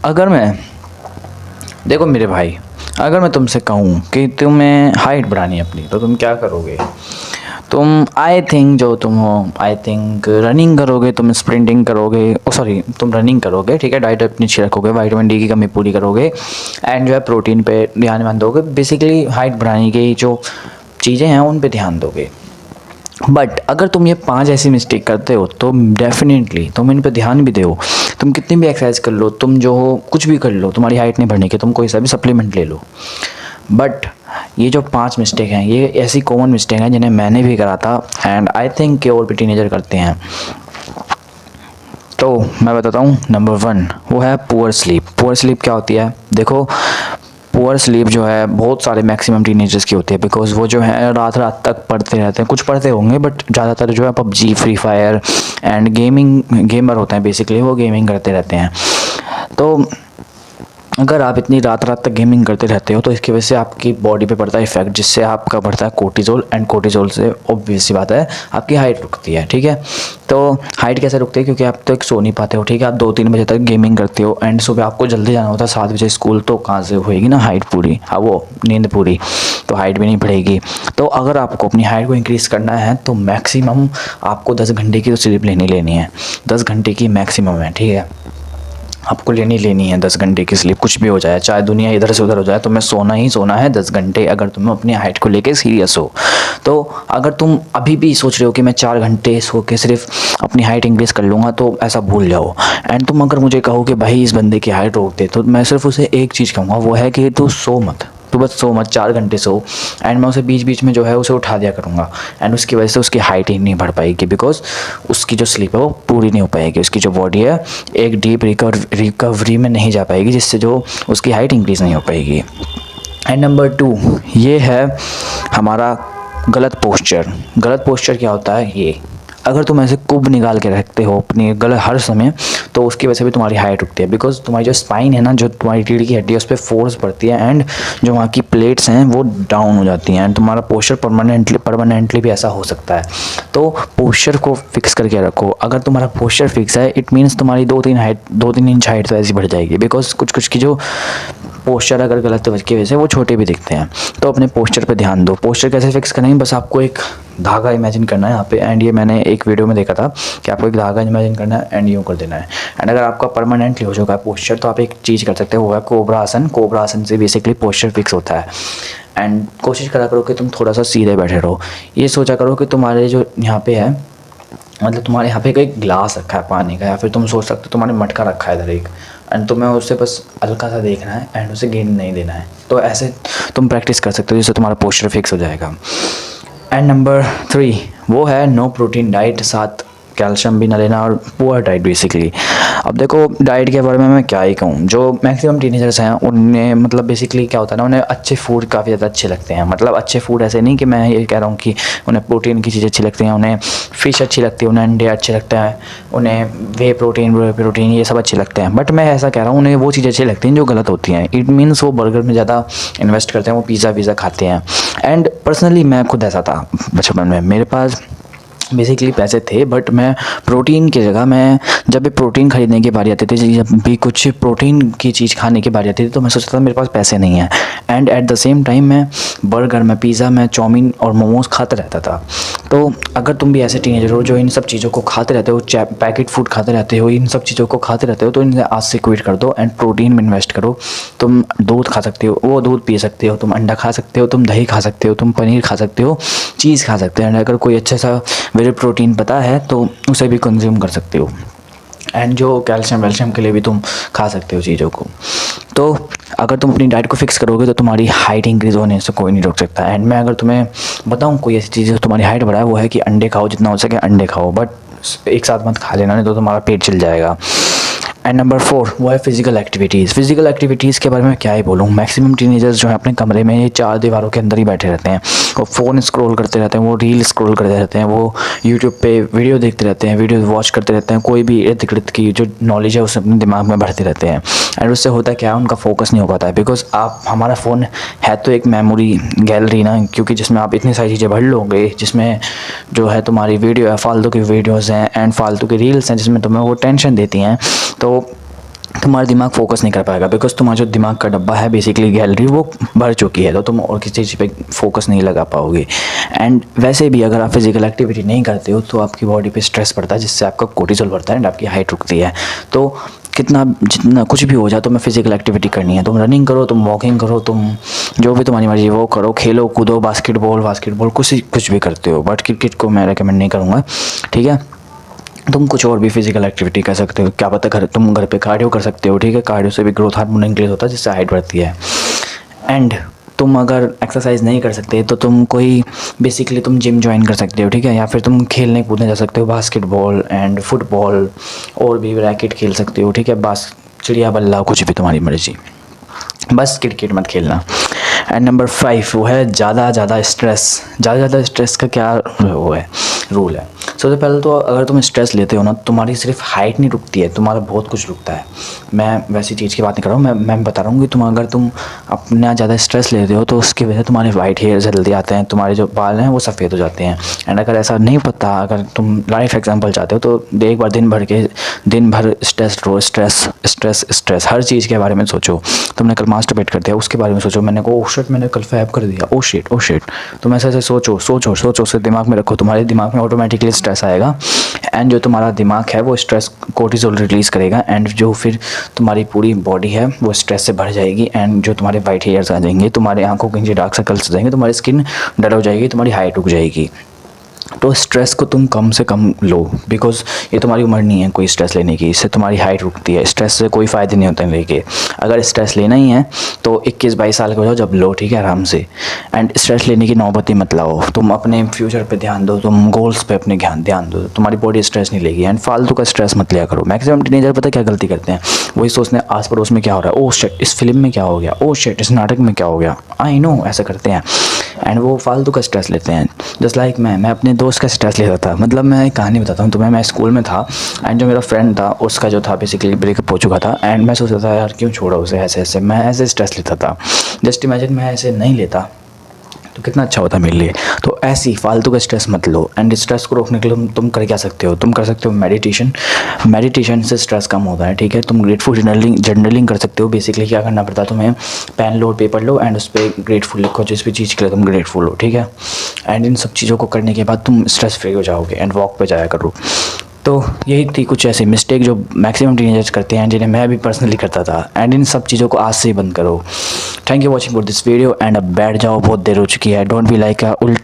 अगर मैं देखो मेरे भाई, अगर मैं तुमसे कहूँ कि तुम्हें हाइट बढ़ानी है अपनी, तो तुम क्या करोगे? तुम आई थिंक जो तुम हो, आई थिंक रनिंग करोगे, तुम स्प्रिंटिंग करोगे, ओ सॉरी तुम रनिंग करोगे, ठीक है, डाइट अपनी अच्छी रखोगे, विटामिन डी की कमी पूरी करोगे, एंड जो है प्रोटीन पे ध्यान दोगे, बेसिकली हाइट बढ़ाने की जो चीज़ें हैं उन पे ध्यान दोगे। बट अगर तुम ये 5 ऐसी मिस्टेक करते हो तो डेफिनेटली तुम इन पे ध्यान भी दो, तुम कितनी भी एक्सरसाइज कर लो, तुम जो हो कुछ भी कर लो, तुम्हारी हाइट नहीं बढ़ने की, तुम कोई सा भी सप्लीमेंट ले लो, बट ये जो 5 मिस्टेक हैं ये ऐसी कॉमन मिस्टेक हैं जिन्हें मैंने भी करा था, एंड आई थिंक कि और भी टीनेजर करते हैं। तो मैं बताता हूँ, नंबर 1 वो है पुअर स्लीप। पुअर स्लीप क्या होती है? देखो, पुअर स्लीप जो है बहुत सारे मैक्सिमम टीनेजर्स की होती है, बिकॉज वो जो है रात रात तक पढ़ते रहते हैं, कुछ पढ़ते होंगे बट ज़्यादातर जो है PUBG, free fire and gamer होते हैं, बेसिकली वो गेमिंग करते रहते हैं। तो अगर आप इतनी रात रात तक गेमिंग करते रहते हो तो इसकी वजह से आपकी बॉडी पे पड़ता है इफेक्ट, जिससे आपका बढ़ता है कोर्टिजोल, एंड कोर्टिजोल से ऑब्वियस सी बात है आपकी हाइट रुकती है, ठीक है। तो हाइट कैसे रुकती है? क्योंकि आप तो एक सो नहीं पाते हो, ठीक है, आप 2-3 बजे तक गेमिंग करते हो, एंड सुबह आपको जल्दी जाना होता है 7 बजे स्कूल, तो कहाँ से होएगी ना हाइट पूरी, हाँ वो नींद पूरी, तो हाइट भी नहीं बढ़ेगी। तो अगर आपको अपनी हाइट को इंक्रीज़ करना है तो मैक्सिमम आपको 10 घंटे की तो स्लीप लेनी है, 10 घंटे की मैक्सिमम है, ठीक है, आपको लेनी है 10 घंटे की स्लीप, कुछ भी हो जाए, चाहे दुनिया इधर से उधर हो जाए, तुम्हें सोना ही सोना है 10 घंटे, अगर तुम अपनी हाइट को लेके सीरियस हो। तो अगर तुम अभी भी सोच रहे हो कि मैं 4 घंटे सो के सिर्फ अपनी हाइट इंक्रीज़ कर लूँगा, तो ऐसा भूल जाओ। एंड तुम अगर मुझे कहो कि भाई इस बंदे की हाइट रोक दे, तो मैं सिर्फ उसे एक चीज़ कहूँगा, वो है कि तू सो मत, तू बस सो मत, 4 घंटे सो, एंड मैं उसे बीच बीच में जो है उसे उठा दिया करूँगा, एंड उसकी वजह से उसकी हाइट ही नहीं बढ़ पाएगी, बिकॉज उसकी जो स्लीप है वो पूरी नहीं हो पाएगी, उसकी जो बॉडी है एक डीप रिकवरी में नहीं जा पाएगी, जिससे जो उसकी हाइट इंक्रीज़ नहीं हो पाएगी। एंड नंबर 2 ये है हमारा गलत पोस्चर। गलत पोस्चर क्या होता है? ये अगर तुम ऐसे कुब निकाल के रखते हो अपनी गलत हर समय, तो उसकी वजह से भी तुम्हारी हाइट रुकती है, बिकॉज तुम्हारी जो स्पाइन है ना, जो तुम्हारी रीढ़ की हड्डी है, उस पर फोर्स पड़ती है, एंड जो वहाँ की प्लेट्स हैं वो डाउन हो जाती हैं, एंड तुम्हारा पोस्चर परमानेंटली भी ऐसा हो सकता है। तो पोस्चर को फिक्स करके रखो। अगर तुम्हारा पोस्चर फिक्स है, इट मीन्स तुम्हारी 2-3 इंच हाइट तो ऐसी बढ़ जाएगी, बिकॉज कुछ की जो पोस्चर अगर गलत की वजह से वो छोटे भी दिखते हैं। तो अपने पोस्चर पे ध्यान दो। पोस्चर कैसे फिक्स करेंगे? बस आपको एक धागा इमेजिन करना है यहाँ पे, एंड ये मैंने एक वीडियो में देखा था कि आपको एक धागा इमेजिन करना है एंड यूँ कर देना है। एंड अगर आपका परमानेंटली हो चुका है पोस्चर, तो आप एक चीज़ कर सकते हो, वो है कोबरा आसन। कोबरा आसन से बेसिकली पोस्चर फिक्स होता है। एंड कोशिश करा करो कि तुम थोड़ा सा सीधे बैठे रहो। ये सोचा करो कि तुम्हारे जो यहाँ पे है, मतलब तुम्हारे यहाँ पे एक गिलास रखा है पानी का, या फिर तुम सोच सकते हो तुम्हारे मटका रखा है इधर एक, एंड तुम्हें उससे बस हल्का सा देखना है एंड उसे गिन नहीं देना है। तो ऐसे तुम प्रैक्टिस कर सकते हो, जिससे तुम्हारा पोस्चर फिक्स हो जाएगा। एंड नंबर 3 वो है नो प्रोटीन डाइट, साथ कैल्शियम भी ना लेना, और पुअर डाइट बेसिकली। अब देखो डाइट के बारे में मैं क्या ही कहूँ, जो मैक्सिमम टीनेजर्स हैं उन्हें मतलब बेसिकली क्या होता है ना, उन्हें अच्छे फूड काफ़ी ज़्यादा अच्छे लगते हैं। मतलब अच्छे फूड ऐसे नहीं कि मैं ये कह रहा हूँ कि उन्हें प्रोटीन की चीज़ें अच्छी लगती हैं, उन्हें फ़िश अच्छी लगती है, उन्हें अंडे अच्छे लगते हैं, उन्हें वे प्रोटीन ये सब अच्छे लगते हैं। बट मैं ऐसा कह रहा हूँ उन्हें वो चीज़ें अच्छी लगती हैं जो गलत होती हैं। इट मीन्स वो बर्गर में ज़्यादा इन्वेस्ट करते हैं, वो पिज़्ज़ा खाते हैं। एंड पर्सनली मैं खुद ऐसा था बचपन में, मेरे पास बेसिकली पैसे थे, बट मैं प्रोटीन की जगह, मैं जब भी प्रोटीन ख़रीदने की बारी आती थी, जब भी कुछ प्रोटीन की चीज़ खाने की बारी आती थी, तो मैं सोचता था मेरे पास पैसे नहीं हैं, and at the same time मैं बर्गर, मैं पिज़्ज़ा, मैं चाउमीन और मोमोज़ खाता रहता था। तो अगर तुम भी ऐसे टीनेजर हो जो इन सब चीज़ों को खाते रहते हो, पैकेट फूड खाते रहते हो, इन सब चीज़ों को खाते रहते हो, तो इनसे आज से क्विट कर दो एंड प्रोटीन में इन्वेस्ट करो। तुम दूध खा सकते हो, वो दूध पी सकते हो, तुम अंडा खा सकते हो, तुम दही खा सकते हो, तुम पनीर खा सकते हो, चीज़ खा सकते हो, एंड अगर कोई अच्छा सा वेरी प्रोटीन पता है तो उसे भी कंज्यूम कर सकते हो। एंड जो कैल्शियम के लिए भी तुम खा सकते हो चीज़ों को। तो अगर तुम अपनी डाइट को फिक्स करोगे तो तुम्हारी हाइट इंक्रीज़ होने से कोई नहीं रोक सकता। एंड मैं अगर तुम्हें बताऊं कोई ऐसी चीज़ जो तुम्हारी हाइट बढ़ाए, वो है कि अंडे खाओ, जितना हो सके अंडे खाओ, बट एक साथ मत खा लेना, नहीं तो तुम्हारा पेट चल जाएगा। एंड नंबर 4 वो है फिजिकल एक्टिविटीज़। फिजिकल एक्टिविटीज़ के बारे में क्या ही बोलूँ, मैक्सिमम टीनेजर्स जो है अपने कमरे में ये 4 दीवारों के अंदर ही बैठे रहते हैं, वो फ़ोन स्क्रॉल करते रहते हैं, वो रील स्क्रॉल करते रहते हैं, वो यूट्यूब पे वीडियो देखते रहते हैं, वीडियो वॉच करते रहते हैं, कोई भी इर्द गिर्द की जो नॉलेज है उसे अपने दिमाग में भरते रहते हैं। एंड उससे होता क्या है, उनका फोकस नहीं हो पाता है, बिकॉज आप, हमारा फ़ोन है तो एक मेमोरी गैलरी ना, क्योंकि जिसमें आप इतनी सारी चीज़ें भर लोगे, जिसमें जो है तुम्हारी वीडियो है, फालतू की वीडियोज़ हैं एंड फालतू की रील्स हैं, जिसमें तुम्हें वो टेंशन देती हैं। तो तुम्हारा दिमाग फोकस नहीं कर पाएगा, बिकॉज तुम्हारा जो दिमाग का डब्बा है बेसिकली गैलरी वो भर चुकी है, तो तुम और किसी चीज़ पे फोकस नहीं लगा पाओगे। एंड वैसे भी अगर आप फिजिकल एक्टिविटी नहीं करते हो तो आपकी बॉडी पे स्ट्रेस पड़ता है, जिससे आपका कोर्टिसोल बढ़ता है एंड आपकी हाइट रुकती है। तो कितना जितना कुछ भी हो जाए तुम्हें फिजिकल एक्टिविटी करनी है। तुम रनिंग करो, तुम वॉकिंग करो, तुम जो भी तुम्हारी मर्जी वो करो, खेलो कूदो, बास्केटबॉल कुछ भी करते हो, बट क्रिकेट को मैं रेकमेंड नहीं करूँगा, ठीक है। तुम कुछ और भी फिजिकल एक्टिविटी कर सकते हो, क्या पता तुम घर पे कार्डियो कर सकते हो, ठीक है। कार्डियो से भी ग्रोथ हार्मोन इंक्रीज होता है, जिससे हाइट बढ़ती है। एंड तुम अगर एक्सरसाइज नहीं कर सकते तो तुम कोई बेसिकली तुम जिम ज्वाइन कर सकते हो, ठीक है। या फिर तुम खेलने कूदने जा सकते हो, बास्केटबॉल एंड फुटबॉल, और भी रैकेट खेल सकते हो, ठीक है। बस चिड़िया बल्ला कुछ भी तुम्हारी मर्जी, बस क्रिकेट मत खेलना। एंड नंबर 5 वो है ज़्यादा स्ट्रेस का क्या वो है रूल है। सबसे पहले तो अगर तुम स्ट्रेस लेते हो ना, तुम्हारी सिर्फ हाइट नहीं रुकती है, तुम्हारा बहुत कुछ रुकता है। मैं वैसी चीज़ की बात नहीं कर रहा हूँ, मैं बता रहा हूँ कि अगर तुम अपना ज़्यादा स्ट्रेस लेते हो तो उसकी वजह से तुम्हारे वाइट हेयर जल्दी आते हैं, तुम्हारे जो बाल हैं वो सफ़ेद हो जाते हैं। एंड अगर ऐसा नहीं पता, अगर तुम लाइफ एग्जाम्पल चाहते हो तो एक बार दिन भर स्ट्रेस हर चीज़ के बारे में सोचो। तुमने कल मास्टरबेट कर दिया, उसके बारे में सोचो। मैंने कल फैब कर दिया, ओ शिट। तुम ऐसे सोचो, उसे दिमाग में रखो, तुम्हारे दिमाग में ऑटोमेटिकली स्ट्रेस आएगा। एंड जो तुम्हारा दिमाग है वो स्ट्रेस कोर्टिसोल रिलीज़ करेगा, एंड जो फिर तुम्हारी पूरी बॉडी है वो स्ट्रेस से भर जाएगी। एंड जो तुम्हारे वाइट हेयर्स आ जाएंगे, तुम्हारे आंखों के नीचे डार्क सर्कल्स आ जाएंगे, तुम्हारी स्किन डल हो जाएगी, तुम्हारी हाइट रुक जाएगी। तो स्ट्रेस को तुम कम से कम लो, बिकॉज़ ये तुम्हारी उम्र नहीं है कोई स्ट्रेस लेने की, इससे तुम्हारी हाइट रुकती है। स्ट्रेस से कोई फ़ायदे नहीं होते लेके। अगर स्ट्रेस लेना ही है तो 21-22 साल के हो जाओ जब लो, ठीक है, आराम से। एंड स्ट्रेस लेने की नौबत ही मत लाओ। तुम अपने फ्यूचर पे ध्यान दो, तुम गोल्स पे अपने ध्यान दो, तुम्हारी बॉडी स्ट्रेस नहीं लेगी। एंड फालतू का स्ट्रेस मत लिया करो। मैक्सिमम टीनेजर पता क्या गलती करते हैं, वही सोचते हैं आस पड़ोस में क्या हो रहा है, ओ शिट इस फिल्म में क्या हो गया, ओ शिट इस नाटक में क्या हो गया, आई नो, ऐसा करते हैं। एंड वो फालतू का स्ट्रेस लेते हैं। जस्ट लाइक मैं अपने दोस्त का स्ट्रेस लेता था। मतलब मैं एक कहानी बताता हूँ तुम्हें। मैं स्कूल में था एंड जो मेरा फ्रेंड था उसका जो था बेसिकली ब्रेकअप हो चुका था। एंड मैं सोचता था यार क्यों छोड़ा उसे, ऐसे मैं ऐसे स्ट्रेस लेता था। जस्ट इमेजिन मैं ऐसे नहीं लेता तो कितना अच्छा होता मेरे लिए। तो ऐसी फालतू का स्ट्रेस मत लो। एंड स्ट्रेस को रोकने के लिए तुम कर क्या सकते हो, तुम कर सकते हो मेडिटेशन से स्ट्रेस कम होता है, ठीक है। तुम ग्रेटफुल जर्नलिंग कर सकते हो। बेसिकली क्या करना पड़ता है तुम्हें, पेन लो, पेपर लो एंड उस पर ग्रेटफुल लिखो, जिस भी चीज़ के लिए तुम ग्रेटफुल हो, ठीक है। एंड इन सब चीज़ों को करने के बाद तुम स्ट्रेस फ्री हो जाओगे एंड वॉक पे जाया करो। तो यही थी कुछ ऐसी मिस्टेक जो मैक्सिमम टीनेजर्स करते हैं, जिन्हें मैं भी पर्सनली करता था। एंड इन सब चीज़ों को आज से ही बंद करो। Thank you watching for this video and अब बैठ जाओ, बहुत देर हो चुकी है। डोंट बी लाइक उल्टा